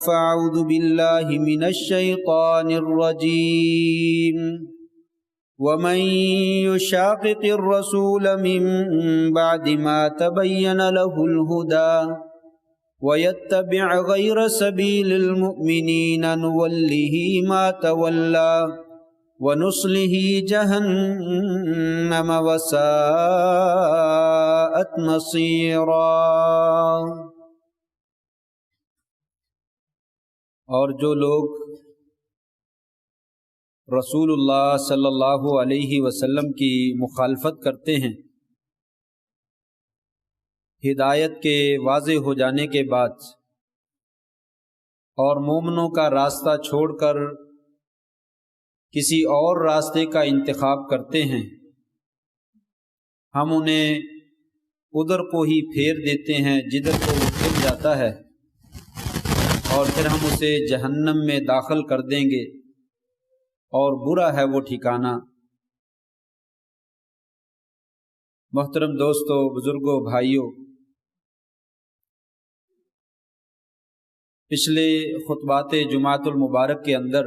فأعوذ بالله من الشيطان الرجيم ومن يشاقق الرسول من بعد ما تبين له الهدى ويتبع غير سبيل المؤمنين نوله ما تولى ونصله جهنم وساءت مصيرا۔ اور جو لوگ رسول اللہ صلی اللہ علیہ وسلم کی مخالفت کرتے ہیں ہدایت کے واضح ہو جانے کے بعد اور مومنوں کا راستہ چھوڑ کر کسی اور راستے کا انتخاب کرتے ہیں، ہم انہیں ادھر کو ہی پھیر دیتے ہیں جدھر کو وہ پھر جاتا ہے، اور پھر ہم اسے جہنم میں داخل کر دیں گے، اور برا ہے وہ ٹھکانہ۔ محترم دوستو، بزرگوں، بھائیوں، پچھلے خطبات جمعۃ المبارک کے اندر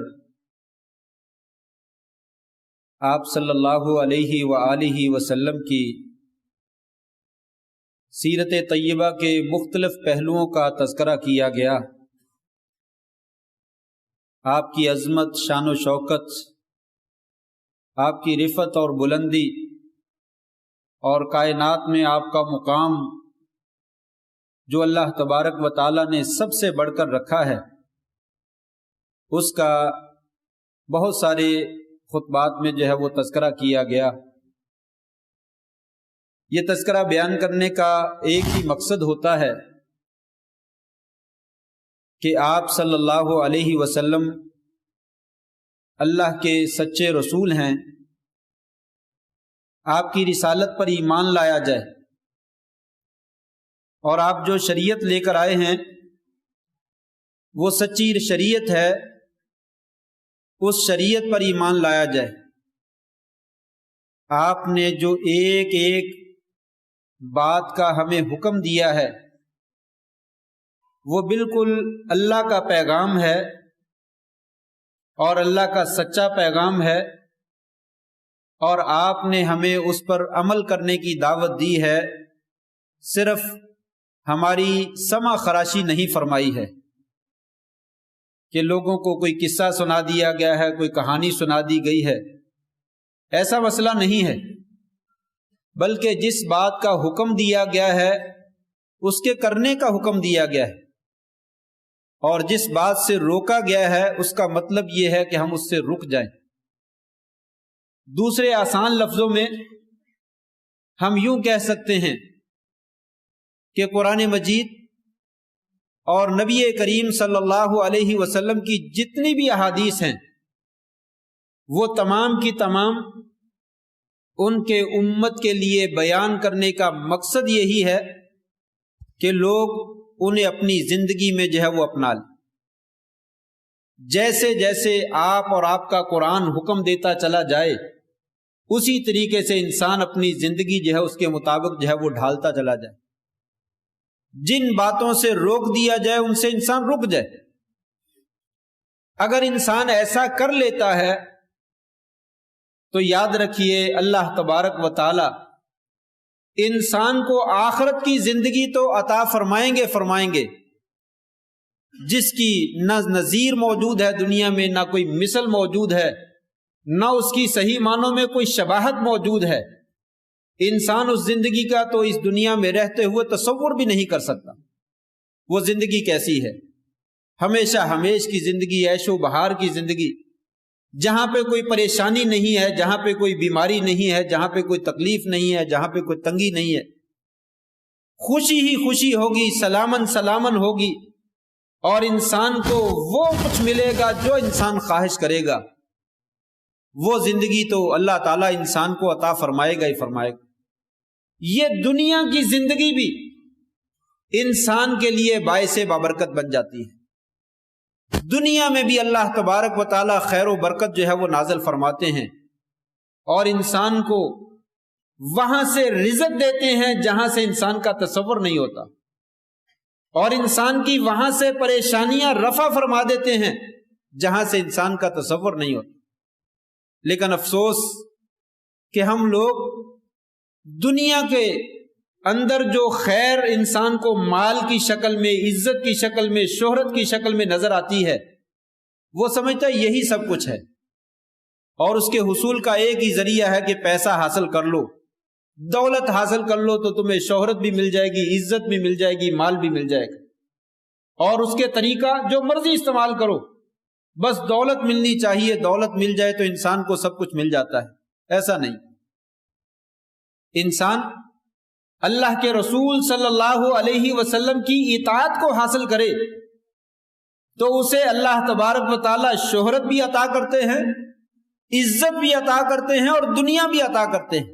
آپ صلی اللہ علیہ وآلہ وسلم کی سیرت طیبہ کے مختلف پہلوؤں کا تذکرہ کیا گیا۔ آپ کی عظمت، شان و شوکت، آپ کی رفعت اور بلندی، اور کائنات میں آپ کا مقام جو اللہ تبارک و تعالی نے سب سے بڑھ کر رکھا ہے، اس کا بہت سارے خطبات میں جو ہے وہ تذکرہ کیا گیا۔ یہ تذکرہ بیان کرنے کا ایک ہی مقصد ہوتا ہے کہ آپ صلی اللہ علیہ وسلم اللہ کے سچے رسول ہیں، آپ کی رسالت پر ایمان لایا جائے، اور آپ جو شریعت لے کر آئے ہیں وہ سچی شریعت ہے، اس شریعت پر ایمان لایا جائے۔ آپ نے جو ایک ایک بات کا ہمیں حکم دیا ہے وہ بالکل اللہ کا پیغام ہے، اور اللہ کا سچا پیغام ہے، اور آپ نے ہمیں اس پر عمل کرنے کی دعوت دی ہے، صرف ہماری سمع خراشی نہیں فرمائی ہے کہ لوگوں کو کوئی قصہ سنا دیا گیا ہے، کوئی کہانی سنا دی گئی ہے، ایسا مسئلہ نہیں ہے، بلکہ جس بات کا حکم دیا گیا ہے اس کے کرنے کا حکم دیا گیا ہے، اور جس بات سے روکا گیا ہے اس کا مطلب یہ ہے کہ ہم اس سے رک جائیں۔ دوسرے آسان لفظوں میں ہم یوں کہہ سکتے ہیں کہ قرآن مجید اور نبی کریم صلی اللہ علیہ وسلم کی جتنی بھی احادیث ہیں وہ تمام کی تمام ان کے امت کے لیے بیان کرنے کا مقصد یہی ہے کہ لوگ انہیں اپنی زندگی میں جو ہے وہ اپنا لیں۔ جیسے جیسے آپ اور آپ کا قرآن حکم دیتا چلا جائے اسی طریقے سے انسان اپنی زندگی جو ہے اس کے مطابق جو ہے وہ ڈھالتا چلا جائے۔ جن باتوں سے روک دیا جائے ان سے انسان رک جائے۔ اگر انسان ایسا کر لیتا ہے تو یاد رکھیے اللہ تبارک و تعالی انسان کو آخرت کی زندگی تو عطا فرمائیں گے جس کی نہ نظیر موجود ہے دنیا میں، نہ کوئی مثل موجود ہے، نہ اس کی صحیح معنوں میں کوئی شباہت موجود ہے۔ انسان اس زندگی کا تو اس دنیا میں رہتے ہوئے تصور بھی نہیں کر سکتا وہ زندگی کیسی ہے۔ ہمیشہ ہمیش کی زندگی، عیش و بہار کی زندگی، جہاں پہ کوئی پریشانی نہیں ہے، جہاں پہ کوئی بیماری نہیں ہے، جہاں پہ کوئی تکلیف نہیں ہے، جہاں پہ کوئی تنگی نہیں ہے، خوشی ہی خوشی ہوگی، سلامن سلامن ہوگی، اور انسان کو وہ کچھ ملے گا جو انسان خواہش کرے گا۔ وہ زندگی تو اللہ تعالیٰ انسان کو عطا فرمائے گا ہی فرمائے گا۔ یہ دنیا کی زندگی بھی انسان کے لیے باعث بابرکت بن جاتی ہے۔ دنیا میں بھی اللہ تبارک و تعالی خیر و برکت جو ہے وہ نازل فرماتے ہیں، اور انسان کو وہاں سے رزق دیتے ہیں جہاں سے انسان کا تصور نہیں ہوتا۔ اور انسان کی وہاں سے پریشانیاں رفع فرما دیتے ہیں جہاں سے انسان کا تصور نہیں ہوتا۔ لیکن افسوس کہ ہم لوگ دنیا کے اندر جو خیر انسان کو مال کی شکل میں، عزت کی شکل میں، شہرت کی شکل میں نظر آتی ہے، وہ سمجھتا ہے یہی سب کچھ ہے، اور اس کے حصول کا ایک ہی ذریعہ ہے کہ پیسہ حاصل کر لو، دولت حاصل کر لو تو تمہیں شہرت بھی مل جائے گی، عزت بھی مل جائے گی، مال بھی مل جائے گا، اور اس کے طریقہ جو مرضی استعمال کرو، بس دولت ملنی چاہیے، دولت مل جائے تو انسان کو سب کچھ مل جاتا ہے۔ ایسا نہیں، انسان اللہ کے رسول صلی اللہ علیہ وسلم کی اطاعت کو حاصل کرے تو اسے اللہ تبارک و تعالی شہرت بھی عطا کرتے ہیں، عزت بھی عطا کرتے ہیں، اور دنیا بھی عطا کرتے ہیں۔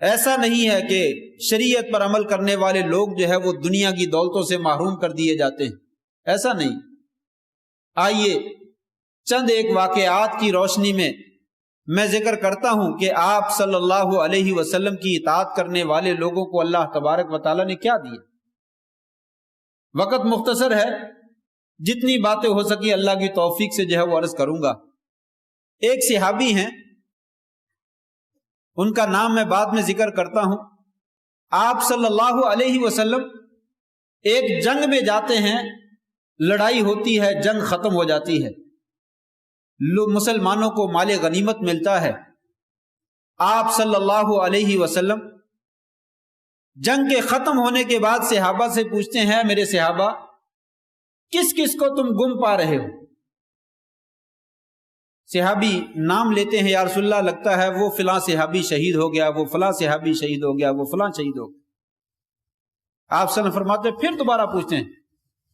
ایسا نہیں ہے کہ شریعت پر عمل کرنے والے لوگ جو ہے وہ دنیا کی دولتوں سے محروم کر دیے جاتے ہیں، ایسا نہیں۔ آئیے چند ایک واقعات کی روشنی میں ذکر کرتا ہوں کہ آپ صلی اللہ علیہ وسلم کی اطاعت کرنے والے لوگوں کو اللہ تبارک و تعالیٰ نے کیا دیا۔ وقت مختصر ہے، جتنی باتیں ہو سکی اللہ کی توفیق سے جو ہے وہ عرض کروں گا۔ ایک صحابی ہیں، ان کا نام میں بعد میں ذکر کرتا ہوں۔ آپ صلی اللہ علیہ وسلم ایک جنگ میں جاتے ہیں، لڑائی ہوتی ہے، جنگ ختم ہو جاتی ہے، مسلمانوں کو مال غنیمت ملتا ہے۔ آپ صلی اللہ علیہ وسلم جنگ کے ختم ہونے کے بعد صحابہ سے پوچھتے ہیں، میرے صحابہ کس کس کو تم گم پا رہے ہو؟ صحابی نام لیتے ہیں، یا رسول اللہ لگتا ہے وہ فلاں صحابی شہید ہو گیا، وہ فلاں صحابی شہید ہو گیا، وہ فلاں شہید ہو گیا۔ آپ صلی اللہ علیہ وسلم فرماتے ہیں، پھر دوبارہ پوچھتے ہیں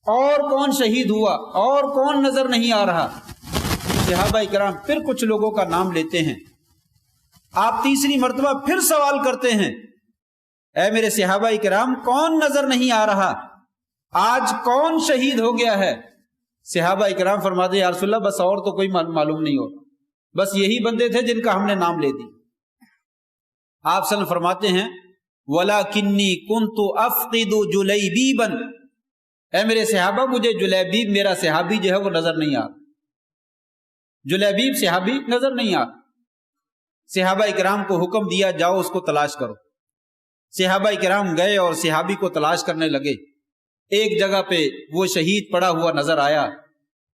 اور کون شہید ہوا، اور کون نظر نہیں آ رہا؟ صحابہ کرام پھر کچھ لوگوں کا نام لیتے ہیں۔ آپ تیسری مرتبہ پھر سوال کرتے ہیں، اے میرے صحابہ کرام کون نظر نہیں آ رہا، آج کون شہید ہو گیا ہے؟ صحابہ کرام فرماتے ہیں، یا رسول اللہ بس اور تو کوئی معلوم نہیں ہو، بس یہی بندے تھے جن کا ہم نے نام لے دی۔ آپ صلی اللہ علیہ وسلم فرماتے ہیں، وَلَكِنِّي كُنْتُ أَفْقِدُ جُلَيْبِيبًا، اے میرے صحابہ مجھے جلیبیب میرا صحابی جو ہے وہ نظر نہیں آ، جلیبیب صحابی نظر نہیں آ۔ صحابہ کرام کو حکم دیا، جاؤ اس کو تلاش کرو۔ صحابہ کرام گئے اور صحابی کو تلاش کرنے لگے۔ ایک جگہ پہ وہ شہید پڑا ہوا نظر آیا،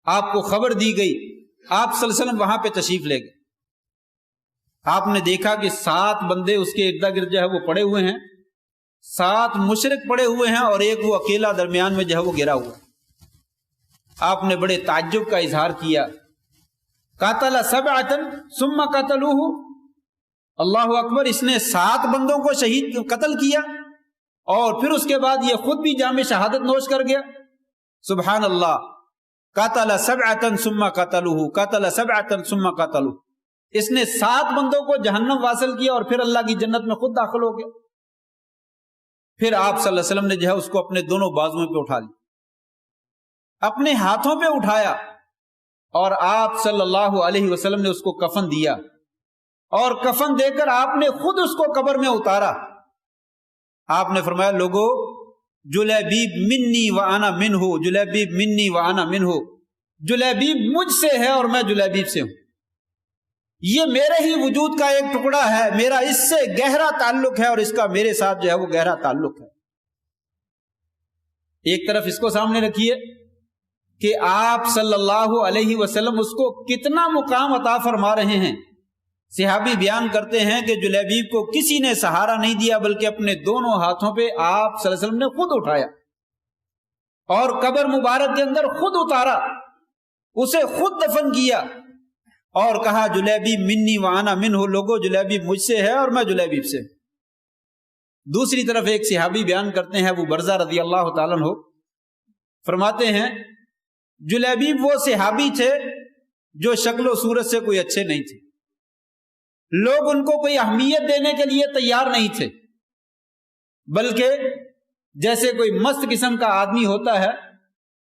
آپ کو خبر دی گئی، آپ صلی اللہ علیہ وسلم وہاں پہ تشریف لے گئے۔ آپ نے دیکھا کہ 7 بندے اس کے ارد گرد جو ہے وہ پڑے ہوئے ہیں، 7 مشرک پڑے ہوئے ہیں، اور ایک وہ اکیلا درمیان میں جو ہے وہ گرا ہوا۔ آپ نے بڑے تعجب کا اظہار کیا، قاتل 7 ثم قتلوہ، اللہ اکبر، اس نے 7 بندوں کو شہید قتل کیا اور پھر اس کے بعد یہ خود بھی جام شہادت نوش کر گیا۔ سبحان اللہ، قاتل 7 ثم قتلوہ، قاتل 7 ثم قتلوہ، اس نے 7 بندوں کو جہنم واصل کیا اور پھر اللہ کی جنت میں خود داخل ہو گیا۔ پھر آپ صلی اللہ علیہ وسلم نے جو ہے اس کو اپنے دونوں بازوؤں پہ اٹھا لیا، اپنے ہاتھوں پہ اٹھایا، اور آپ صلی اللہ علیہ وسلم نے اس کو کفن دیا، اور کفن دے کر آپ نے خود اس کو قبر میں اتارا۔ آپ نے فرمایا، لوگو جلیبیب منی وانا منہ، جلیبیب منی وانا منہ، جلیبیب مجھ سے ہے اور میں جلیبیب سے ہوں، یہ میرے ہی وجود کا ایک ٹکڑا ہے، میرا اس سے گہرا تعلق ہے اور اس کا میرے ساتھ جو ہے وہ گہرا تعلق ہے۔ ایک طرف اس کو سامنے رکھیے کہ آپ صلی اللہ علیہ وسلم اس کو کتنا مقام عطا فرما رہے ہیں۔ صحابی بیان کرتے ہیں کہ جلیبیب کو کسی نے سہارا نہیں دیا، بلکہ اپنے دونوں ہاتھوں پہ آپ صلی اللہ علیہ وسلم نے خود اٹھایا اور قبر مبارک کے اندر خود اتارا، اسے خود دفن کیا، اور کہا جلیبیب منی وانا منہ، لوگو جلیبیب مجھ سے ہے اور میں جلیبیب سے۔ دوسری طرف ایک صحابی بیان کرتے ہیں، ابو برزہ رضی اللہ تعالیٰ عنہ، فرماتے ہیں جلیبیب وہ صحابی تھے جو شکل و صورت سے کوئی اچھے نہیں تھے، لوگ ان کو کوئی اہمیت دینے کے لیے تیار نہیں تھے، بلکہ جیسے کوئی مست قسم کا آدمی ہوتا ہے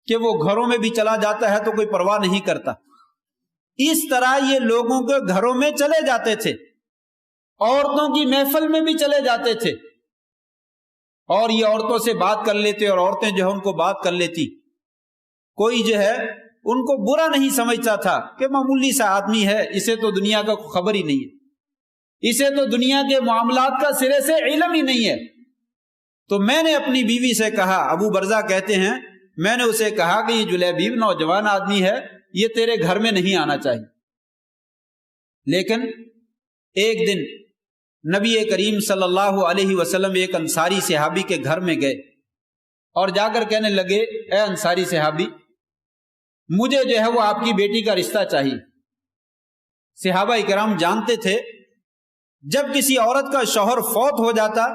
کہ وہ گھروں میں بھی چلا جاتا ہے تو کوئی پرواہ نہیں کرتا، اس طرح یہ لوگوں کے گھروں میں چلے جاتے تھے، عورتوں کی محفل میں بھی چلے جاتے تھے، اور یہ عورتوں سے بات کر لیتے اور عورتیں جو ہے ان کو بات کر لیتی. کوئی جو ہے ان کو برا نہیں سمجھتا تھا کہ معمولی سا آدمی ہے، اسے تو دنیا کا خبر ہی نہیں ہے، اسے تو دنیا کے معاملات کا سرے سے علم ہی نہیں ہے. تو میں نے اپنی بیوی سے کہا، ابو برزہ کہتے ہیں، میں نے اسے کہا کہ یہ جلیبیب نوجوان آدمی ہے، یہ تیرے گھر میں نہیں آنا چاہیے. لیکن ایک دن نبی کریم صلی اللہ علیہ وسلم ایک انصاری صحابی کے گھر میں گئے اور جا کر کہنے لگے، اے انصاری صحابی، مجھے جو ہے وہ آپ کی بیٹی کا رشتہ چاہیے. صحابہ اکرام جانتے تھے جب کسی عورت کا شوہر فوت ہو جاتا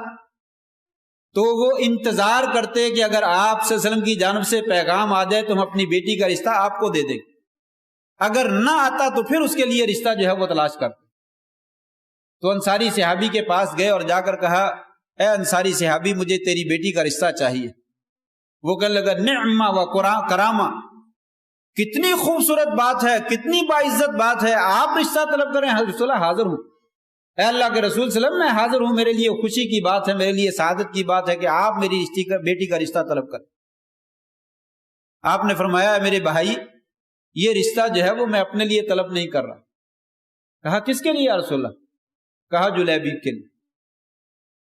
تو وہ انتظار کرتے کہ اگر آپ صلی اللہ علیہ وسلم کی جانب سے پیغام آ جائے تو ہم اپنی بیٹی کا رشتہ آپ کو دے دیں، اگر نہ آتا تو پھر اس کے لیے رشتہ جو ہے وہ تلاش کرتے. تو انصاری صحابی کے پاس گئے اور جا کر کہا، اے انصاری صحابی، مجھے تیری بیٹی کا رشتہ چاہیے. وہ کہنے لگا، نعمہ و کرامہ، کتنی خوبصورت بات ہے، کتنی باعزت بات ہے، آپ رشتہ طلب کریں. رسول اللہ حاضر ہوں، اے اللہ کے رسول صلی اللہ علیہ وسلم، میں حاضر ہوں، میرے لیے خوشی کی بات ہے، میرے لیے سعادت کی بات ہے کہ آپ میری بیٹی کا رشتہ طلب کریں. آپ نے فرمایا، میرے بھائی، یہ رشتہ جو ہے وہ میں اپنے لیے طلب نہیں کر رہا. کہا، کس کے لیے یا رسول اللہ؟ کہا، جلیبیب کے لیے،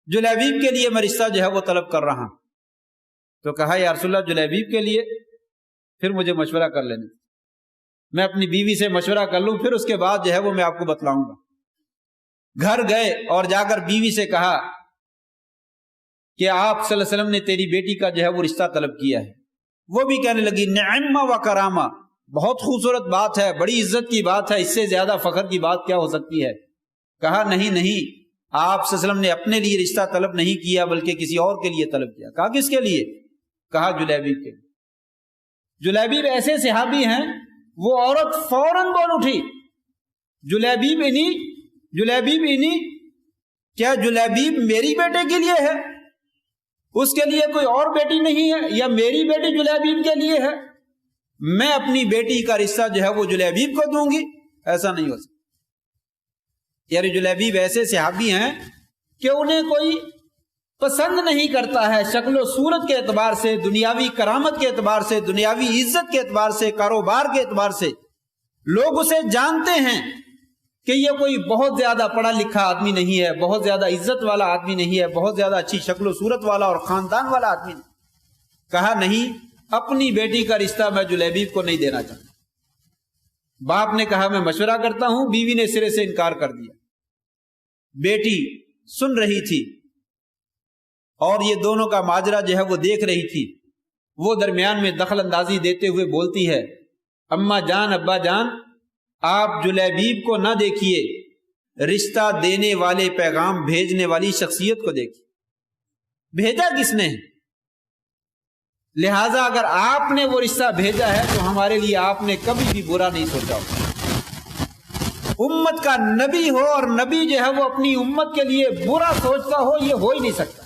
جلیبیب کے لیے میں رشتہ جو ہے وہ طلب کر رہا ہوں. تو کہا، یا رسول اللہ، جلیبیب کے لیے پھر مجھے مشورہ کر لینا، میں اپنی بیوی سے مشورہ کر لوں، پھر اس کے بعد جو ہے وہ میں آپ کو بتلاؤں گا. گھر گئے اور جا کر بیوی سے کہا کہ آپ صلی اللہ علیہ وسلم نے تیری بیٹی کا جو ہے وہ رشتہ طلب کیا ہے. وہ بھی کہنے لگی، نعمہ و کرامہ، بہت خوبصورت بات ہے، بڑی عزت کی بات ہے، اس سے زیادہ فخر کی بات کیا ہو سکتی ہے. کہا، نہیں نہیں، آپ صلی اللہ علیہ وسلم نے اپنے لیے رشتہ طلب نہیں کیا بلکہ کسی اور کے لیے طلب کیا. کہا، کس کے لیے؟ کہا، جلیبیب کے لیے. جلیبیب ایسے صحابی ہیں، وہ عورت فوراً بول اٹھی، جلیبیب انہی، کیا جلیبیب میری بیٹے کے لیے ہے؟ اس کے لیے کوئی اور بیٹی نہیں ہے؟ یا میری بیٹی جلیبیب کے لیے ہے؟ میں اپنی بیٹی کا رشتہ جو ہے وہ جلیبیب کو دوں گی؟ ایسا نہیں ہو سکتا. یعنی جلیبیب ایسے صحابی ہیں کہ انہیں کوئی پسند نہیں کرتا ہے شکل و صورت کے اعتبار سے، دنیاوی کرامت کے اعتبار سے، دنیاوی عزت کے اعتبار سے، کاروبار کے اعتبار سے. لوگ اسے جانتے ہیں کہ یہ کوئی بہت زیادہ پڑھا لکھا آدمی نہیں ہے، بہت زیادہ عزت والا آدمی نہیں ہے، بہت زیادہ اچھی شکل و صورت والا اور خاندان والا آدمی نہیں. کہا، نہیں، اپنی بیٹی کا رشتہ میں جلیبیب کو نہیں دینا چاہتا. باپ نے کہا، میں مشورہ کرتا ہوں. بیوی نے سرے سے انکار کر دیا. بیٹی سن رہی تھی اور یہ دونوں کا ماجرا جو ہے وہ دیکھ رہی تھی. وہ درمیان میں دخل اندازی دیتے ہوئے بولتی ہے، اماں جان، ابا جان، آپ جلیبیب کو نہ دیکھیے، رشتہ دینے والے، پیغام بھیجنے والی شخصیت کو دیکھیے. بھیجا کس نے؟ لہذا اگر آپ نے وہ رشتہ بھیجا ہے تو ہمارے لیے آپ نے کبھی بھی برا نہیں سوچا ہوگا. امت کا نبی ہو اور نبی جو ہے وہ اپنی امت کے لیے برا سوچتا ہو، یہ ہو ہی نہیں سکتا.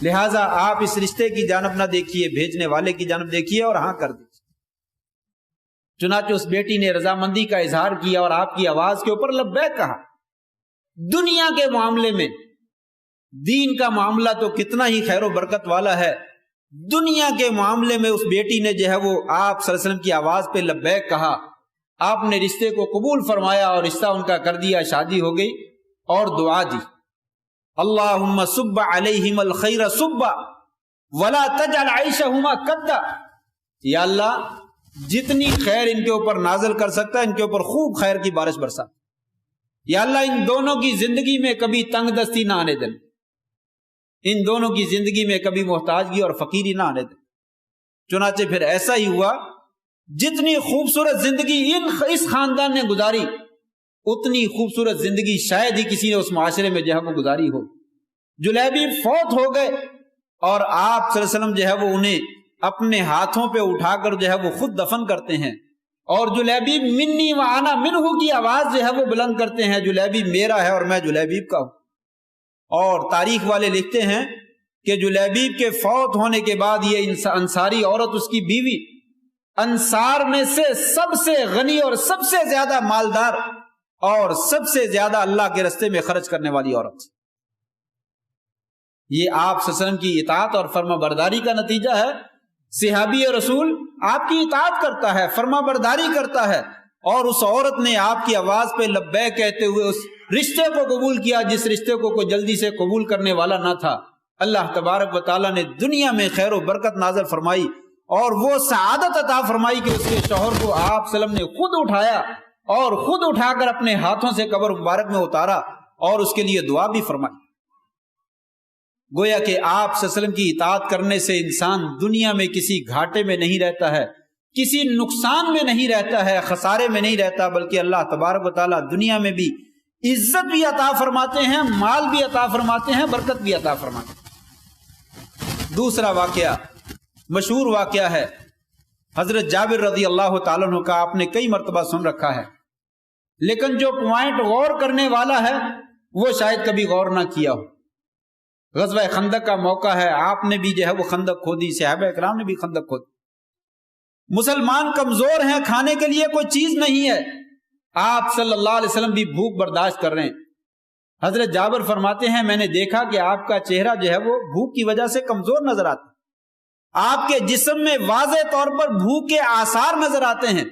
لہذا آپ اس رشتے کی جانب نہ دیکھیے، بھیجنے والے کی جانب دیکھیے اور ہاں کر دیجیے. چنانچہ اس بیٹی نے رضامندی کا اظہار کیا اور آپ کی آواز کے اوپر لبیک کہا. دنیا کے معاملے میں، دین کا معاملہ تو کتنا ہی خیر و برکت والا ہے، دنیا کے معاملے میں اس بیٹی نے جو ہے وہ آپ صلی اللہ علیہ وسلم کی آواز پہ لبیک کہا. آپ نے رشتے کو قبول فرمایا اور رشتہ ان کا کر دیا، شادی ہو گئی. اور دعا دی، اللہم صب علیہم الخیر صبا ولا تجعل عیشہما کدا. یا اللہ، جتنی خیر ان کے اوپر نازل کر سکتا ہے ان کے اوپر خوب خیر کی بارش برسا. یا اللہ، ان دونوں کی زندگی میں کبھی تنگ دستی نہ آنے دینا، ان دونوں کی زندگی میں کبھی محتاجگی اور فقیری نہ آنے دینا. چنانچہ پھر ایسا ہی ہوا، جتنی خوبصورت زندگی اس خاندان نے گزاری، اتنی خوبصورت زندگی شاید ہی کسی نے اس معاشرے میں جو ہے وہ گزاری ہو. جلیبیب فوت ہو گئے اور آپ صلی اللہ علیہ وسلم جو ہے وہ انہیں اپنے ہاتھوں پہ اٹھا کر جو ہے وہ خود دفن کرتے ہیں. اور جلیبیب منی و انا منہ کی آواز جو ہے وہ بلند کرتے ہیں، جلیبیب میرا ہے اور میں جلیبیب کا ہوں. اور تاریخ والے لکھتے ہیں کہ جلیبیب کے فوت ہونے کے بعد یہ انصاری عورت، اس کی بیوی، انصار میں سے سب سے غنی اور سب سے زیادہ مالدار اور سب سے زیادہ اللہ کے راستے میں خرچ کرنے والی عورت. یہ آپ صلی اللہ علیہ وسلم کی اطاعت اور فرما برداری کا نتیجہ ہے۔ صحابی رسول آپ کی اطاعت کرتا ہے، فرما برداری کرتا ہے، اور اس عورت نے آپ کی آواز پہ لبیک کہتے ہوئے اس رشتے کو قبول کیا جس رشتے کو کوئی جلدی سے قبول کرنے والا نہ تھا۔ اللہ تبارک و تعالیٰ نے دنیا میں خیر و برکت نازل فرمائی اور وہ سعادت عطا فرمائی کہ اس کے شوہر کو آپ صلی اللہ علیہ وسلم نے خود اٹھایا اور خود اٹھا کر اپنے ہاتھوں سے قبر مبارک میں اتارا اور اس کے لیے دعا بھی فرمائی۔ گویا کہ آپ صلی اللہ علیہ وسلم کی اطاعت کرنے سے انسان دنیا میں کسی گھاٹے میں نہیں رہتا ہے، کسی نقصان میں نہیں رہتا ہے، خسارے میں نہیں رہتا، بلکہ اللہ تبارک و تعالیٰ دنیا میں بھی عزت بھی عطا فرماتے ہیں، مال بھی عطا فرماتے ہیں، برکت بھی عطا فرماتے ہیں۔ دوسرا واقعہ مشہور واقعہ ہے حضرت جابر رضی اللہ تعالیٰ عنہ کا، آپ نے کئی مرتبہ سن رکھا ہے، لیکن جو پوائنٹ غور کرنے والا ہے وہ شاید کبھی غور نہ کیا ہو۔ غزوہ خندق کا موقع ہے، آپ نے بھی جو ہے وہ خندق کھودی، صحابہ اکرام نے بھی خندق کھودی۔ مسلمان کمزور ہیں، کھانے کے لیے کوئی چیز نہیں ہے، آپ صلی اللہ علیہ وسلم بھی بھوک برداشت کر رہے ہیں۔ حضرت جابر فرماتے ہیں میں نے دیکھا کہ آپ کا چہرہ جو ہے وہ بھوک کی وجہ سے کمزور نظر آتا ہے، آپ کے جسم میں واضح طور پر بھوک کے آثار نظر آتے ہیں۔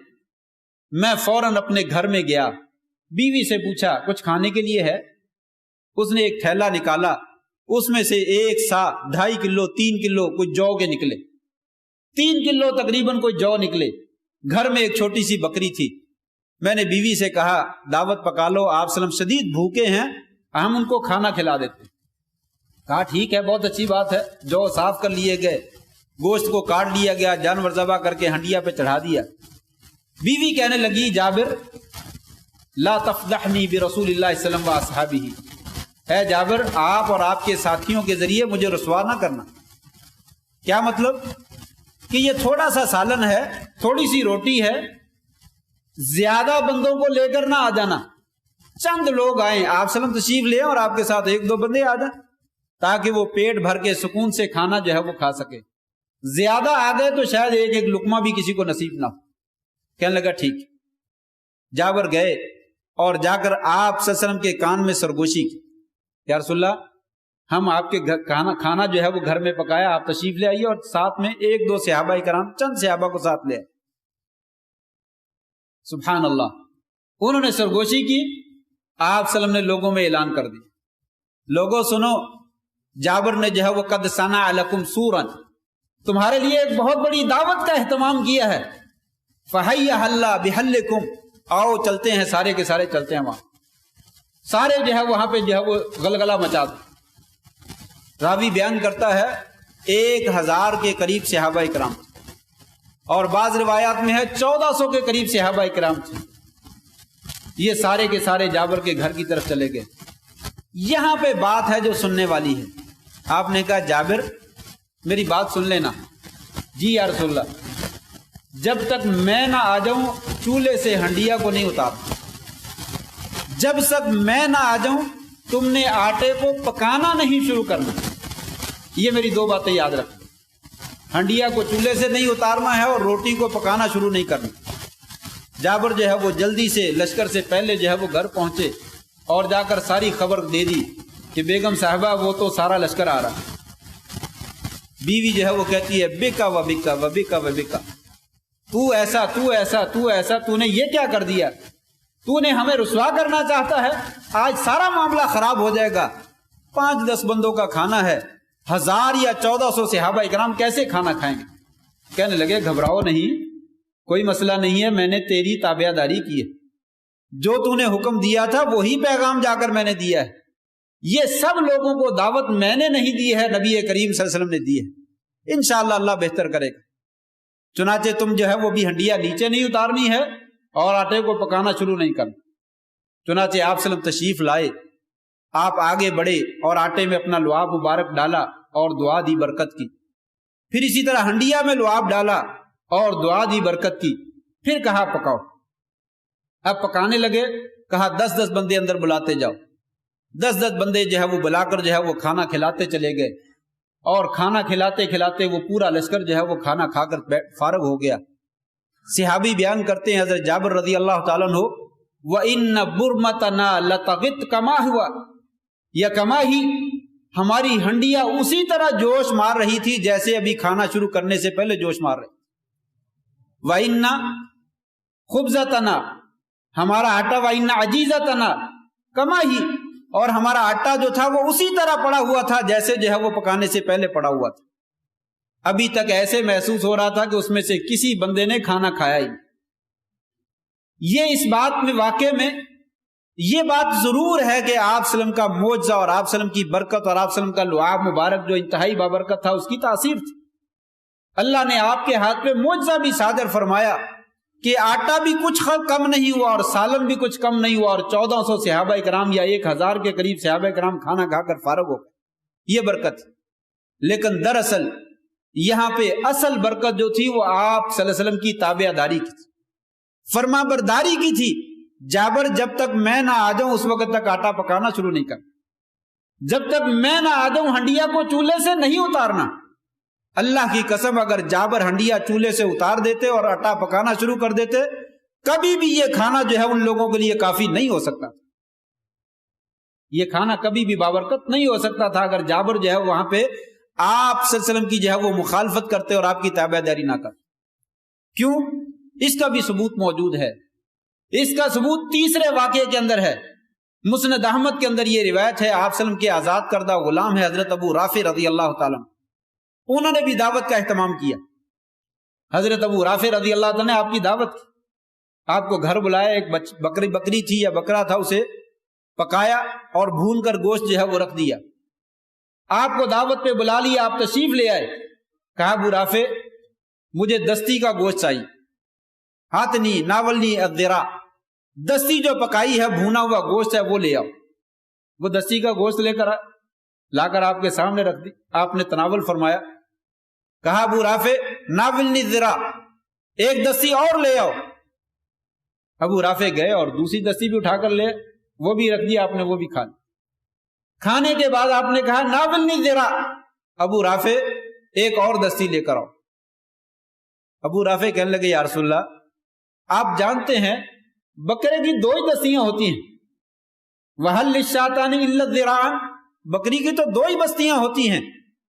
میں فوراً اپنے گھر میں گیا، بیوی سے پوچھا کچھ کھانے کے لیے ہے؟ اس نے ایک تھیلا نکالا، اس میں سے 1 سا 2.5 کلو 3 کلو کچھ جو کے نکلے، 3 کلو تقریباً کوئی جو نکلے۔ گھر میں ایک چھوٹی سی بکری تھی، میں نے بیوی سے کہا دعوت پکا لو، آپ صلی اللہ علیہ وسلم شدید بھوکے ہیں، ہم ان کو کھانا کھلا دیتے۔ کہا ٹھیک ہے، بہت اچھی بات ہے۔ جو صاف کر لیے گئے، گوشت کو کاٹ لیا گیا، جانور ذبح کر کے ہنڈیا پہ چڑھا دیا۔ بیوی کہنے لگی جابر لا تفضحنی برسول اللہ صلی اللہ علیہ وسلم و اصحابہ، اے جابر آپ اور آپ کے ساتھیوں کے ذریعے مجھے رسوا نہ کرنا۔ کیا مطلب؟ کہ یہ تھوڑا سا سالن ہے، تھوڑی سی روٹی ہے، زیادہ بندوں کو لے کر نہ آ جانا، چند لوگ آئیں، آپ صلی اللہ علیہ وسلم تشریف لے اور آپ کے ساتھ 1-2 بندے آ جائیں تاکہ وہ پیٹ بھر کے سکون سے کھانا جو ہے وہ کھا سکے۔ زیادہ آ گئے تو شاید ایک لقمہ بھی کسی کو نصیب نہ ہو۔ کہنے لگا ٹھیک۔ جابر گئے اور جا کر آپ صلی اللہ علیہ وسلم کے کان میں سرگوشی کی، یا رسول اللہ ہم آپ کے کھانا جو ہے وہ گھر میں پکایا، آپ تشریف لے آئیے، اور ساتھ میں 1-2 صحابہ کرام، چند صحابہ کو ساتھ لے آئے۔ سبحان اللہ، انہوں نے سرگوشی کی، آپ صلی اللہ علیہ وسلم نے لوگوں میں اعلان کر دیا، لوگوں سنو، جابر نے جو ہے وہ قد صنع لکم سورا، تمہارے لیے ایک بہت بڑی دعوت کا اہتمام کیا ہے، فحی حلہ بحلکم، آؤ چلتے ہیں، سارے کے سارے چلتے ہیں وہاں، سارے جو ہے وہاں پہ جو ہے وہ غلغلہ مچا دو۔ راوی بیان کرتا ہے 1000 کے قریب صحابہ اکرام، اور بعض روایات میں ہے 1400 کے قریب صحابہ اکرام تھے۔ یہ سارے کے سارے جابر کے گھر کی طرف چلے گئے۔ یہاں پہ بات ہے جو سننے والی ہے۔ آپ نے کہا جابر میری بات سن لینا۔ جی یا رسول اللہ، جب تک میں نہ آ جاؤں چولہے سے ہنڈیا کو نہیں اتارتا، جب تک میں نہ آ جاؤں تم نے آٹے کو پکانا نہیں شروع کرنا۔ یہ میری 2 باتیں یاد رکھنا، ہنڈیا کو چولہے سے نہیں اتارنا ہے اور روٹی کو پکانا شروع نہیں کرنا۔ جابر جو ہے وہ جلدی سے لشکر سے پہلے جو ہے وہ گھر پہنچے اور جا کر ساری خبر دے دی کہ بیگم صاحبہ وہ تو سارا لشکر آ رہا۔ بیوی جو ہے وہ کہتی ہے بکا و بکا و بکا و بکا، تو ایسا تو ایسا تو ایسا، تو نے یہ کیا کر دیا، تو نے ہمیں رسوا کرنا چاہتا ہے، آج سارا معاملہ خراب ہو جائے گا۔ 5-10 بندوں کا کھانا ہے، 1000 یا 1400 صحابہ اکرام کیسے کھانا کھائیں گے؟ کہنے لگے گھبراؤ نہیں، کوئی مسئلہ نہیں ہے، میں نے تیری تابعداری کی ہے، جو تو نے حکم دیا تھا وہی پیغام جا کر میں نے دیا ہے۔ یہ سب لوگوں کو دعوت میں نے نہیں دی ہے، نبی کریم صلی اللہ علیہ وسلم نے دی ہے، انشاءاللہ اللہ بہتر کرے گا۔ چنانچہ تم جو ہے وہ بھی ہنڈیا نیچے نہیں اتارنی ہے اور آٹے کو پکانا شروع نہیں کرنا۔ چنانچہ آپ صلی اللہ علیہ وسلم تشریف لائے، آپ آگے بڑھے اور آٹے میں اپنا لعاب مبارک ڈالا اور دعا دی، برکت کی۔ پھر اسی طرح ہنڈیا میں لعاب ڈالا اور دعا دی، برکت کی۔ پھر کہا پکاؤ۔ اب پکانے لگے، کہا 10-10 بندے اندر بلاتے جاؤ۔ 10-10 بندے جو ہے وہ بلا کر جو ہے وہ کھانا کھلاتے چلے گئے، اور کھانا کھلاتے کھلاتے وہ پورا لشکر جو ہے وہ کھانا کھا کر فارغ ہو گیا۔ صحابی بیان کرتے ہیں حضرت جابر رضی اللہ تعالیٰ عنہ، وَإِنَّ بُرْمَتَنَا لَتَغِتْ كَمَا هُوَ، یا کما ہی، ہماری ہنڈیاں اسی طرح جوش مار رہی تھی جیسے ابھی کھانا شروع کرنے سے پہلے جوش مار رہی. وَإِنَّ خُبْزَتَنَا، ہمارا آٹا، وَإِنَّ عَجِيزَتَنَا کما ہی، اور ہمارا آٹا جو تھا وہ اسی طرح پڑا ہوا تھا جیسے جو ہے وہ پکانے سے پہلے پڑا ہوا تھا. ابھی تک ایسے محسوس ہو رہا تھا کہ اس میں سے کسی بندے نے کھانا کھایا ہی. یہ اس بات میں واقع میں یہ بات ضرور ہے کہ آپ وسلم کا معجزہ اور آپ وسلم کی برکت اور آپ وسلم کا لعاب مبارک جو انتہائی بابرکت تھا اس کی تاثیر تھی. اللہ نے آپ کے ہاتھ پہ معجزہ بھی صادر فرمایا کہ آٹا بھی کچھ کم نہیں ہوا اور سالن بھی کچھ کم نہیں ہوا، اور 1400 صحابہ کرام یا 1000 کے قریب صحابہ کرام کھانا کھا کر فارغ ہو گئے. یہ برکت. لیکن دراصل یہاں پہ اصل برکت جو تھی وہ آپ صلی اللہ علیہ وسلم کی تابع داری کی تھی، فرما برداری کی تھی. جابر جب تک میں نہ آ جاؤں اس وقت تک آٹا پکانا شروع نہیں کرنا، جب تک میں نہ آ جاؤں ہنڈیا کو چولہے سے نہیں اتارنا. اللہ کی قسم اگر جابر ہنڈیا چولہے سے اتار دیتے اور آٹا پکانا شروع کر دیتے، کبھی بھی یہ کھانا جو ہے ان لوگوں کے لیے کافی نہیں ہو سکتا. یہ کھانا کبھی بھی بابرکت نہیں ہو سکتا تھا اگر جابر جو ہے وہاں پہ آپ صلی اللہ علیہ وسلم کی جو ہے وہ مخالفت کرتے اور آپ کی تابع داری نہ کرتے. کیوں؟ اس کا بھی ثبوت موجود ہے. اس کا ثبوت تیسرے واقعے کے اندر ہے. مسند احمد کے اندر یہ روایت ہے، آپ صلی اللہ علیہ وسلم کے آزاد کردہ غلام ہے حضرت ابو رافع رضی اللہ تعالیٰ، انہوں نے بھی دعوت کا اہتمام کیا. حضرت ابو رافع رضی اللہ تعالیٰ نے آپ کی دعوت کی، آپ کو گھر بلایا، ایک بکری تھی یا بکرا تھا، اسے پکایا اور بھون کر گوشت جو ہے وہ رکھ دیا. آپ کو دعوت پہ بلا لیا، آپ تشریف لے آئے. کہا ابو رافع مجھے دستی کا گوشت چاہیے، ہاتنی ناولنی الذراع، دستی جو پکائی ہے بھونا ہوا گوشت ہے وہ لے آؤ. وہ دستی کا گوشت لے کر لا کر آپ کے سامنے رکھ دی. آپ نے تناول فرمایا. کہا ابو رافع ناولنی الذراع، ایک دستی اور لے آؤ. ابو رافع گئے اور دوسری دستی بھی اٹھا کر لے، وہ بھی رکھ دی آپ نے، وہ بھی کھا لی. کھانے کے بعد آپ نے کہا ناولنی الذراع، ابو رافع ایک اور دستی لے کر آؤ. ابو رافع کہنے لگے یا رسول اللہ آپ جانتے ہیں بکرے کی 2 ہی دستیاں ہوتی ہیں، وَهَلْ لِلشَّاةَانِ إِلَّا الذِّرَاعَانِ، بکری کی تو 2 ہی بستیاں ہوتی ہیں،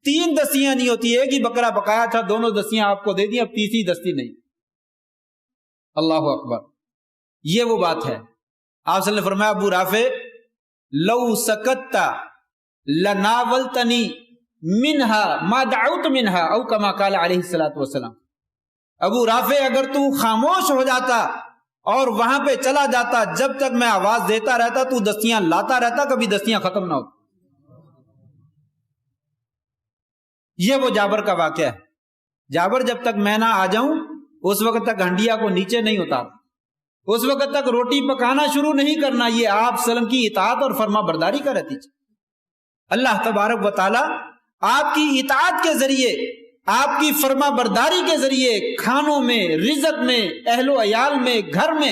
3 دستیاں نہیں ہوتی. ایک ہی بکرا پکایا تھا، دونوں دستیاں آپ کو دے دی، اب تیسری دستی نہیں. اللہ اکبر. یہ وہ بات ہے. آپ صلی اللہ علیہ وسلم نے فرمایا ابو رافع لو سکت لناولتنی منہا ما دعوت منہا او کما قال علیہ الصلوۃ والسلام. ابو رافع اگر تو خاموش ہو جاتا اور وہاں پہ چلا جاتا، جب تک میں آواز دیتا رہتا تو دستیاں لاتا رہتا، کبھی دستیاں ختم نہ ہوتی. یہ وہ جابر کا واقعہ ہے. جابر جب تک میں نہ آ جاؤں اس وقت تک ہنڈیا کو نیچے نہیں اتار، اس وقت تک روٹی پکانا شروع نہیں کرنا. یہ آپ صلی اللہ علیہ وسلم کی اطاعت اور فرما برداری کا نتیجہ. اللہ تبارک و تعالی آپ کی اطاعت کے ذریعے، آپ کی فرما برداری کے ذریعے کھانوں میں، رزق میں، اہل و عیال میں، گھر میں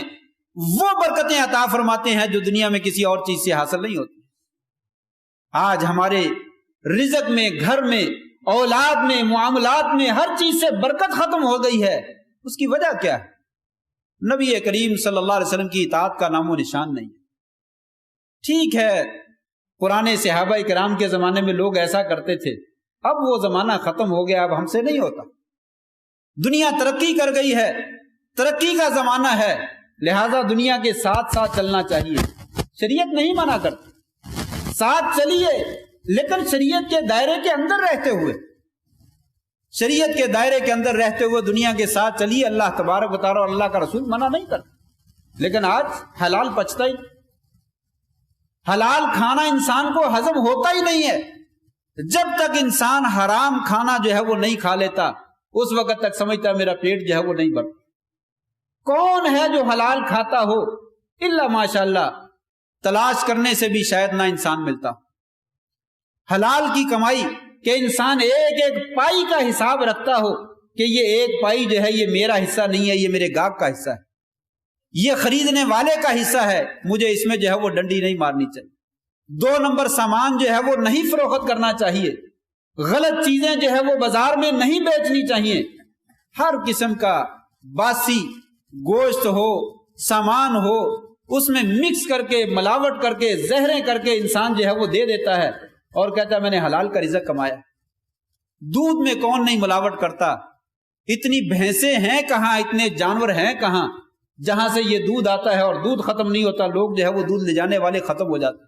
وہ برکتیں عطا فرماتے ہیں جو دنیا میں کسی اور چیز سے حاصل نہیں ہوتی. آج ہمارے رزق میں، گھر میں، اولاد میں، معاملات میں ہر چیز سے برکت ختم ہو گئی ہے. اس کی وجہ کیا ہے؟ نبی کریم صلی اللہ علیہ وسلم کی اطاعت کا نام و نشان نہیں ہے. ٹھیک ہے پرانے صحابہ کرام کے زمانے میں لوگ ایسا کرتے تھے، اب وہ زمانہ ختم ہو گیا، اب ہم سے نہیں ہوتا. دنیا ترقی کر گئی ہے، ترقی کا زمانہ ہے، لہذا دنیا کے ساتھ ساتھ چلنا چاہیے. شریعت نہیں منع کرتی، ساتھ چلیے لیکن شریعت کے دائرے کے اندر رہتے ہوئے، شریعت کے دائرے کے اندر رہتے ہوئے دنیا کے ساتھ چلیے. اللہ تبارک و تعالی اور اللہ کا رسول منع نہیں کرتا، لیکن آج حلال پچتا ہی، حلال کھانا انسان کو ہضم ہوتا ہی نہیں ہے. جب تک انسان حرام کھانا جو ہے وہ نہیں کھا لیتا اس وقت تک سمجھتا میرا پیٹ جو ہے وہ نہیں بھرتا. کون ہے جو حلال کھاتا ہو؟ الا ماشاءاللہ تلاش کرنے سے بھی شاید نہ انسان ملتا. حلال کی کمائی کہ انسان ایک ایک پائی کا حساب رکھتا ہو کہ یہ ایک پائی جو ہے یہ میرا حصہ نہیں ہے، یہ میرے گاہک کا حصہ ہے، یہ خریدنے والے کا حصہ ہے، مجھے اس میں جو ہے وہ ڈنڈی نہیں مارنی چاہیے. 2 نمبر سامان جو ہے وہ نہیں فروخت کرنا چاہیے، غلط چیزیں جو ہے وہ بازار میں نہیں بیچنی چاہیے. ہر قسم کا باسی گوشت ہو، سامان ہو، اس میں مکس کر کے، ملاوٹ کر کے، زہریں کر کے انسان جو ہے وہ دے دیتا ہے. اور کہتا ہے میں نے حلال کا رزق کمایا. دودھ میں کون نہیں ملاوٹ کرتا؟ اتنی بھینسیں ہیں کہاں، اتنے جانور ہیں کہاں جہاں سے یہ دودھ آتا ہے اور دودھ ختم نہیں ہوتا. لوگ جو ہے وہ دودھ لے جانے والے ختم ہو جاتے.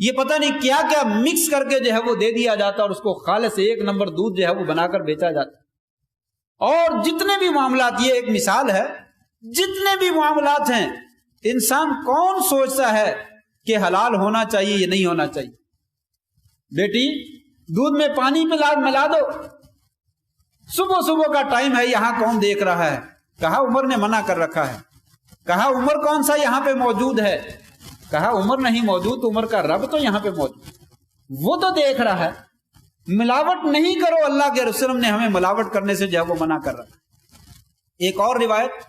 یہ پتہ نہیں کیا کیا مکس کر کے جو ہے وہ دے دیا جاتا اور اس کو خالص ایک نمبر دودھ جو ہے وہ بنا کر بیچا جاتا. اور جتنے بھی معاملات، یہ ایک مثال ہے، جتنے بھی معاملات ہیں انسان کون سوچتا ہے کہ حلال ہونا چاہیے یا نہیں ہونا چاہیے؟ بیٹی دودھ میں پانی ملا دو، صبح صبح کا ٹائم ہے، یہاں کون دیکھ رہا ہے؟ کہا عمر نے منع کر رکھا ہے. کہا عمر کون سا یہاں پہ موجود ہے؟ کہا عمر نہیں موجود، عمر کا رب تو یہاں پہ موجود، وہ تو دیکھ رہا ہے. ملاوٹ نہیں کرو، اللہ کے رسول نے ہمیں ملاوٹ کرنے سے جو ہے وہ منع کر رہا ہے. ایک اور روایت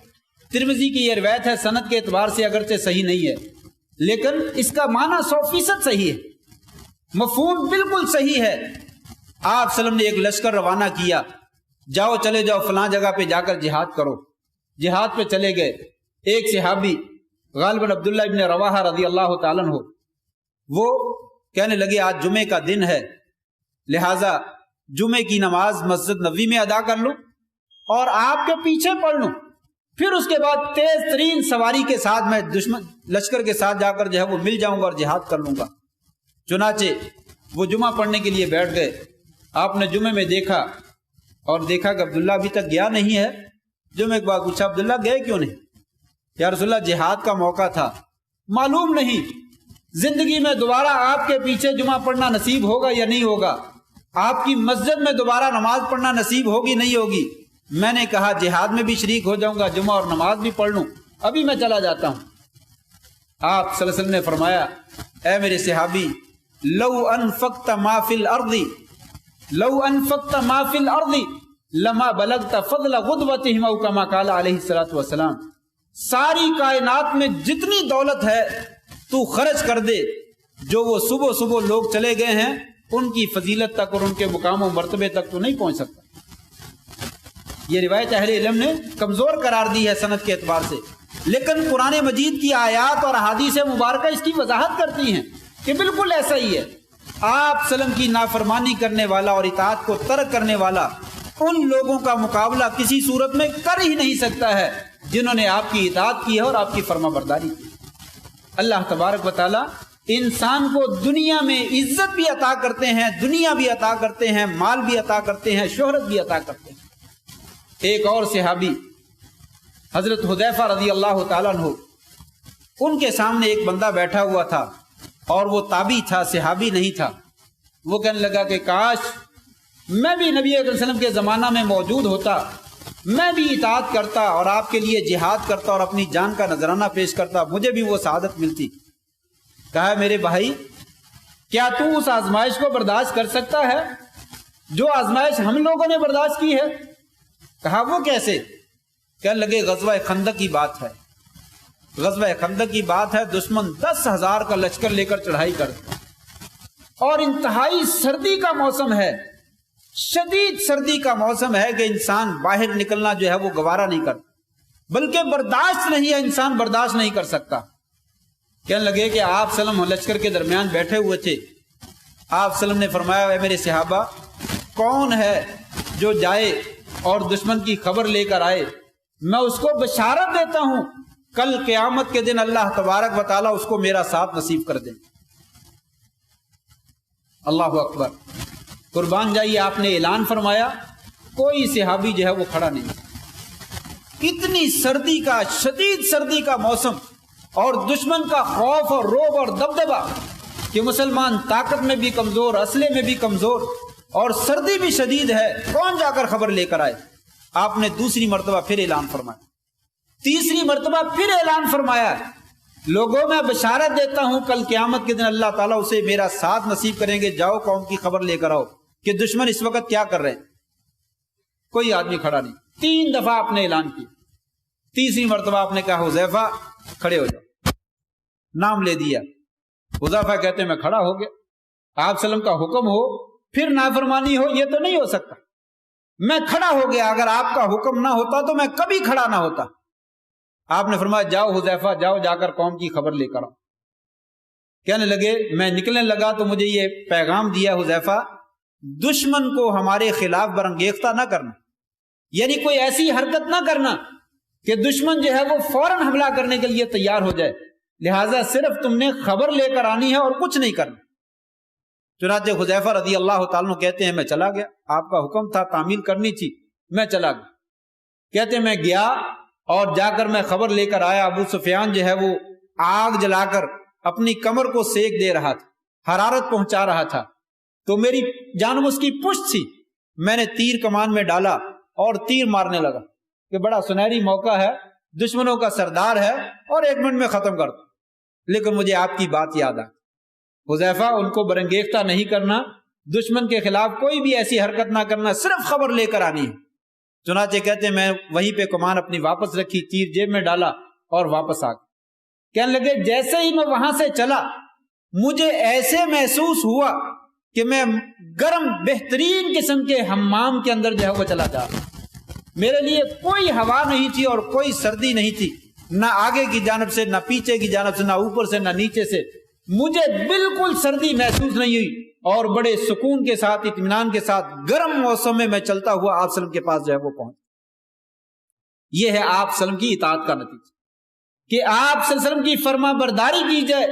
ترمذی کی یہ روایت ہے، سند کے اعتبار سے اگرچہ صحیح نہیں ہے لیکن اس کا معنی 100% صحیح ہے، مفہوم بالکل صحیح ہے. آپ صلی اللہ علیہ وسلم نے ایک لشکر روانہ کیا، جاؤ چلے جاؤ فلاں جگہ پہ جا کر جہاد کرو. جہاد پہ چلے گئے. ایک صحابی غالباً عبداللہ ابن رواحہ رضی اللہ تعالیٰ عنہ، وہ کہنے لگے آج جمعے کا دن ہے، لہٰذا جمعے کی نماز مسجد نبوی میں ادا کر لوں اور آپ کے پیچھے پڑھ لوں، پھر اس کے بعد تیز ترین سواری کے ساتھ میں دشمن لشکر کے ساتھ جا کر جو ہے وہ مل جاؤں گا اور جہاد کر لوں گا. چنانچہ وہ جمعہ پڑھنے کے لیے بیٹھ گئے. آپ نے جمعے میں دیکھا اور دیکھا کہ عبداللہ ابھی تک گیا نہیں ہے. جمعے کے بعد پوچھا عبداللہ گئے کیوں نہیں؟ یا رسول اللہ جہاد کا موقع تھا، معلوم نہیں زندگی میں دوبارہ آپ کے پیچھے جمعہ پڑھنا نصیب ہوگا یا نہیں ہوگا، آپ کی مسجد میں دوبارہ نماز پڑھنا نصیب ہوگی نہیں ہوگی. میں نے کہا جہاد میں بھی شریک ہو جاؤں گا، جمعہ اور نماز بھی پڑھ لوں، ابھی میں چلا جاتا ہوں. آپ صلی اللہ علیہ وسلم نے فرمایا اے میرے صحابی، لو انفقت ما فی الارض لما بلغت فضل غدوتہم او کما قال علیہ الصلوۃ والسلام. ساری کائنات میں جتنی دولت ہے تو خرچ کر دے، جو وہ صبح صبح لوگ چلے گئے ہیں ان کی فضیلت تک اور ان کے مقام و مرتبے تک تو نہیں پہنچ سکتا. یہ روایت اہل علم نے کمزور قرار دی ہے سند کے اعتبار سے، لیکن قرآن مجید کی آیات اور احادیث مبارکہ اس کی وضاحت کرتی ہیں کہ بالکل ایسا ہی ہے. آپ سلم کی نافرمانی کرنے والا اور اطاعت کو ترک کرنے والا ان لوگوں کا مقابلہ کسی صورت میں کر ہی نہیں سکتا ہے جنہوں نے آپ کی اطاعت کی ہے اور آپ کی فرما برداری کی. اللہ تبارک و تعالی انسان کو دنیا میں عزت بھی عطا کرتے ہیں، دنیا بھی عطا کرتے ہیں، مال بھی عطا کرتے ہیں، شہرت بھی عطا کرتے ہیں. ایک اور صحابی حضرت حذیفہ رضی اللہ تعالیٰ عنہ، ان کے سامنے ایک بندہ بیٹھا ہوا تھا اور وہ تابعی تھا، صحابی نہیں تھا. وہ کہنے لگا کہ کاش میں بھی نبی علیہ وسلم کے زمانہ میں موجود ہوتا، میں بھی اطاعت کرتا اور آپ کے لیے جہاد کرتا اور اپنی جان کا نذرانہ پیش کرتا، مجھے بھی وہ سعادت ملتی. کہا میرے بھائی کیا تو اس آزمائش کو برداشت کر سکتا ہے جو آزمائش ہم لوگوں نے برداشت کی ہے؟ کہا وہ کیسے؟ کہنے لگے غزوہ خندق کی بات ہے. غزوہ خندق کی بات ہے، دشمن 10,000 کا لشکر لے کر چڑھائی کرتا اور انتہائی سردی کا موسم ہے، شدید سردی کا موسم ہے کہ انسان باہر نکلنا جو ہے وہ گوارا نہیں کرتا، بلکہ برداشت نہیں ہے، انسان برداشت نہیں کر سکتا. کہنے لگے کہ آپ صلی اللہ علیہ وسلم لشکر کے درمیان بیٹھے ہوئے تھے. آپ صلی اللہ علیہ وسلم نے فرمایا اے میرے صحابہ، کون ہے جو جائے اور دشمن کی خبر لے کر آئے، میں اس کو بشارت دیتا ہوں کل قیامت کے دن اللہ تبارک و تعالیٰ اس کو میرا ساتھ نصیب کر دے. اللہ اکبر. قربان جائیے آپ نے اعلان فرمایا، کوئی صحابی جو ہے وہ کھڑا نہیں. اتنی سردی کا، شدید سردی کا موسم اور دشمن کا خوف اور روب اور دبدبہ کہ مسلمان طاقت میں بھی کمزور، اسلحے میں بھی کمزور اور سردی بھی شدید ہے، کون جا کر خبر لے کر آئے؟ آپ نے دوسری مرتبہ پھر اعلان فرمایا، تیسری مرتبہ پھر اعلان فرمایا، لوگوں میں بشارت دیتا ہوں کل قیامت کے دن اللہ تعالیٰ اسے میرا ساتھ نصیب کریں گے، جاؤ قوم کی خبر لے کر آؤ کہ دشمن اس وقت کیا کر رہے ہیں. کوئی آدمی کھڑا نہیں. 3 دفعہ آپ نے اعلان کیا. تیسری مرتبہ آپ نے کہا حذیفہ کھڑے ہو جاؤ، نام لے دیا. حذیفہ کہتے ہیں میں کھڑا ہو گیا. آپ صلی اللہ علیہ وسلم کا حکم ہو پھر نافرمانی ہو، یہ تو نہیں ہو سکتا. میں کھڑا ہو گیا، اگر آپ کا حکم نہ ہوتا تو میں کبھی کھڑا نہ ہوتا. آپ نے فرمایا جاؤ حذیفہ جاؤ، جا کر قوم کی خبر لے کر آؤ. کہنے لگے میں نکلنے لگا تو مجھے یہ پیغام دیا حذیفہ، دشمن کو ہمارے خلاف برانگیختہ نہ کرنا، یعنی کوئی ایسی حرکت نہ کرنا کہ دشمن جو ہے وہ فوراً حملہ کرنے کے لیے تیار ہو جائے، لہٰذا صرف تم نے خبر لے کر آنی ہے اور کچھ نہیں کرنا۔ چنانچہ حذیفہ رضی اللہ تعالیٰ عنہ کہتے ہیں میں چلا گیا، آپ کا حکم تھا تعمیل کرنی تھی، میں چلا گیا۔ کہتے ہیں میں گیا اور جا کر میں خبر لے کر آیا، ابو سفیان جو ہے وہ آگ جلا کر اپنی کمر کو سیک دے رہا تھا، حرارت پہنچا رہا تھا، تو میری جانب اس کی پشت تھی، میں نے تیر کمان میں ڈالا اور تیر مارنے لگا کہ بڑا سنہری موقع ہے، دشمنوں کا سردار ہے اور 1 منٹ میں ختم کر دو، لیکن مجھے آپ کی بات یاد آئی حذیفہ ان کو برانگیختہ نہیں کرنا، دشمن کے خلاف کوئی بھی ایسی حرکت نہ کرنا، صرف خبر لے کر آنی ہے۔ چنانچہ کہتے ہیں میں وہیں پہ کمان اپنی واپس رکھی، تیر جیب میں ڈالا اور واپس آ گیا۔ کہنے لگے جیسے ہی میں وہاں سے چلا مجھے ایسے محسوس ہوا کہ میں گرم بہترین قسم کے حمام کے اندر جو ہے وہ چلا جا رہا، میرے لیے کوئی ہوا نہیں تھی اور کوئی سردی نہیں تھی، نہ آگے کی جانب سے، نہ پیچھے کی جانب سے، نہ اوپر سے، نہ نیچے سے، مجھے بالکل سردی محسوس نہیں ہوئی اور بڑے سکون کے ساتھ، اطمینان کے ساتھ گرم موسم میں میں چلتا ہوا آپ صلی اللہ علیہ وسلم کے پاس جو ہے وہ پہنچ۔ یہ ہے آپ صلی اللہ علیہ وسلم کی اطاعت کا نتیجہ کہ آپ صلی اللہ علیہ وسلم کی فرما برداری کی جائے،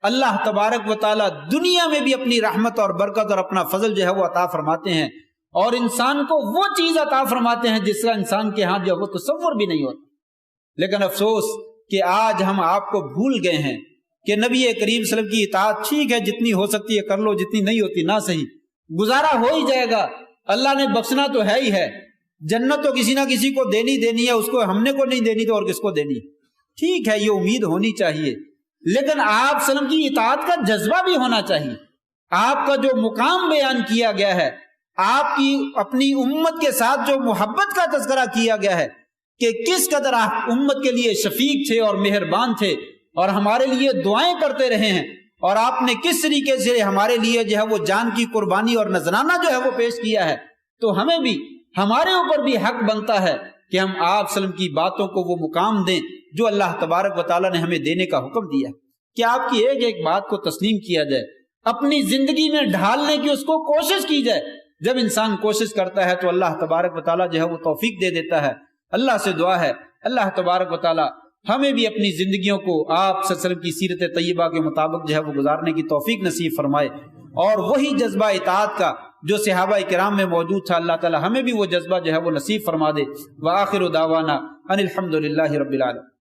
اللہ تبارک و تعالیٰ دنیا میں بھی اپنی رحمت اور برکت اور اپنا فضل جو ہے وہ عطا فرماتے ہیں، اور انسان کو وہ چیز عطا فرماتے ہیں جس کا انسان کے ہاں جو ہے وہ تصور بھی نہیں ہوتا۔ لیکن افسوس کہ آج ہم آپ کو بھول گئے ہیں کہ نبی کریم صلی اللہ علیہ وسلم کی اطاعت ٹھیک ہے، جتنی ہو سکتی ہے کر لو، جتنی نہیں ہوتی نہ صحیح، گزارا ہو ہی جائے گا، اللہ نے بخشنا تو ہے ہی ہے، جنت تو کسی نہ کسی کو دینی ہے، اس کو ہم نے کو نہیں دینی تو اور کس کو دینی، ٹھیک ہے یہ امید ہونی چاہیے، لیکن آپ صلی اللہ علیہ وسلم کی اطاعت کا جذبہ بھی ہونا چاہیے۔ آپ کا جو مقام بیان کیا گیا ہے، آپ کی اپنی امت کے ساتھ جو محبت کا تذکرہ کیا گیا ہے کہ کس قدر آپ امت کے لیے شفیق تھے اور مہربان تھے اور ہمارے لیے دعائیں کرتے رہے ہیں، اور آپ نے کس طریقے سے ہمارے لیے جو ہے وہ جان کی قربانی اور نذرانہ جو ہے وہ پیش کیا ہے، تو ہمیں بھی، ہمارے اوپر بھی حق بنتا ہے کہ ہم آپ صلی اللہ علیہ وسلم کی باتوں کو وہ مقام دیں جو اللہ تبارک و تعالیٰ نے ہمیں دینے کا حکم دیا ہے، کہ آپ کی ایک ایک بات کو تسلیم کیا جائے، اپنی زندگی میں ڈھالنے کی اس کو کوشش کی جائے۔ جب انسان کوشش کرتا ہے تو اللہ تبارک و تعالیٰ جو ہے وہ توفیق دے دیتا ہے۔ اللہ سے دعا ہے اللہ تبارک و تعالیٰ ہمیں بھی اپنی زندگیوں کو آپ صلی اللہ علیہ وسلم کی سیرت طیبہ کے مطابق جو ہے وہ گزارنے کی توفیق نصیب فرمائے، اور وہی جذبہ اطاعت کا جو صحابہ کرام میں موجود تھا اللہ تعالیٰ ہمیں بھی وہ جذبہ جو ہے وہ نصیب فرما دے۔ وآخر دعوانا ان الحمد للہ رب العالمین۔